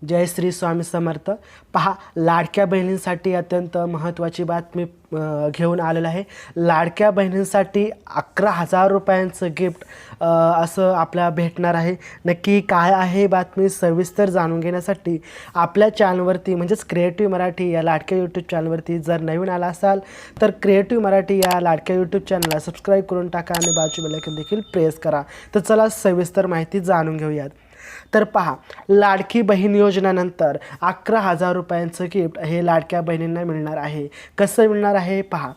जय श्री स्वामी समर्थ। पहा, लाडक्या बहिणींसाठी अत्यंत महत्त्वाची बातमी घेऊन आलेलं आहे। लाडक्या बहिणींसाठी 11,000 रुपयांचं गिफ्ट असं आपल्याला भेटणार आहे। नक्की काय आहे बातमी सविस्तर जाणून घेण्यासाठी आपल्या चॅनलवरती म्हणजेच क्रिएटिव्ह मराठी या लाडक्या यूट्यूब चॅनलवरती जर नवीन आला असाल तर क्रिएटिव्ह मराठी या लाडक्या यूट्यूब चॅनलला सबस्क्राईब करून टाका आणि बाजूचे बेल आयकॉन देखील प्रेस करा। तर चला सविस्तर माहिती जाणून घेऊयात। तर पहा, लाडकी बहीण योजनेनंतर 11,000 रुपयांचं गिफ्ट हे लाडक्या बहिणींना मिळणार आहे। कसं मिळणार आहे पहा,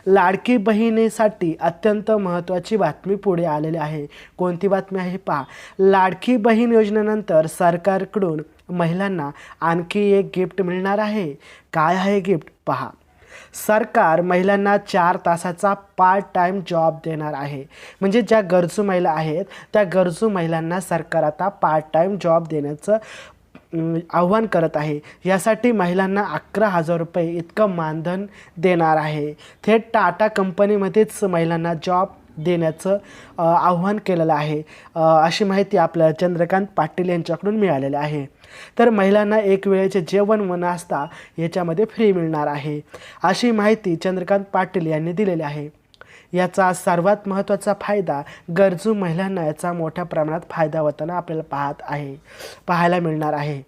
लाडकी बहिणीसाठी अत्यंत महत्त्वाची बातमी पुढे आलेली आहे। कोणती बातमी आहे पहा, लाडकी बहीण योजनेनंतर सरकारकडून महिलांना आणखी एक गिफ्ट मिळणार आहे। काय आहे गिफ्ट पहा, सरकार महिलांना 4 तासाचा पार्ट टाइम जॉब देणार आहे। म्हणजे ज्या गरजू महिला आहेत त्या गरजू महिलांना सरकार आता पार्ट टाइम जॉब देण्याचं आव्हान करत आहे। यासाठी महिलांना 11,000 रुपये इतकं मानधन देणार आहे। थेट टाटा कंपनीमध्येच महिलांना जॉब देण्याचं आव्हान केलेलं आहे, अशी माहिती आपल्याला चंद्रकांत पाटील यांच्याकडून मिळालेली आहे। तर महिलांना एक वेळेचे जेवण व नाश्ता याच्यामध्ये फ्री मिळणार आहे, अशी माहिती चंद्रकांत पाटील यांनी दिलेली आहे। याचा सर्वात महत्त्वाचा फायदा गरजू महिलांना याचा मोठ्या प्रमाणात फायदा होताना आपल्याला पाहायला मिळणार आहे।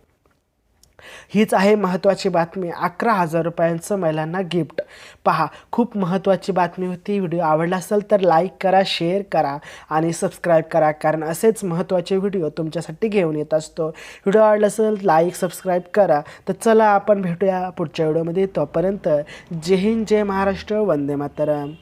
हीच आहे महत्त्वाची बातमी, 11,000 रुपयांचं महिलांना गिफ्ट। पहा, खूप महत्त्वाची बातमी होती। व्हिडिओ आवडला असेल तर लाईक करा, शेअर करा आणि सबस्क्राईब करा, कारण असेच महत्त्वाचे व्हिडिओ तुमच्यासाठी घेऊन येत असतो। व्हिडिओ आवडला असेल लाईक सबस्क्राईब करा। तर चला आपण भेटूया पुढच्या व्हिडिओमध्ये। तोपर्यंत जय हिंद, जय महाराष्ट्र, वंदे मातरम।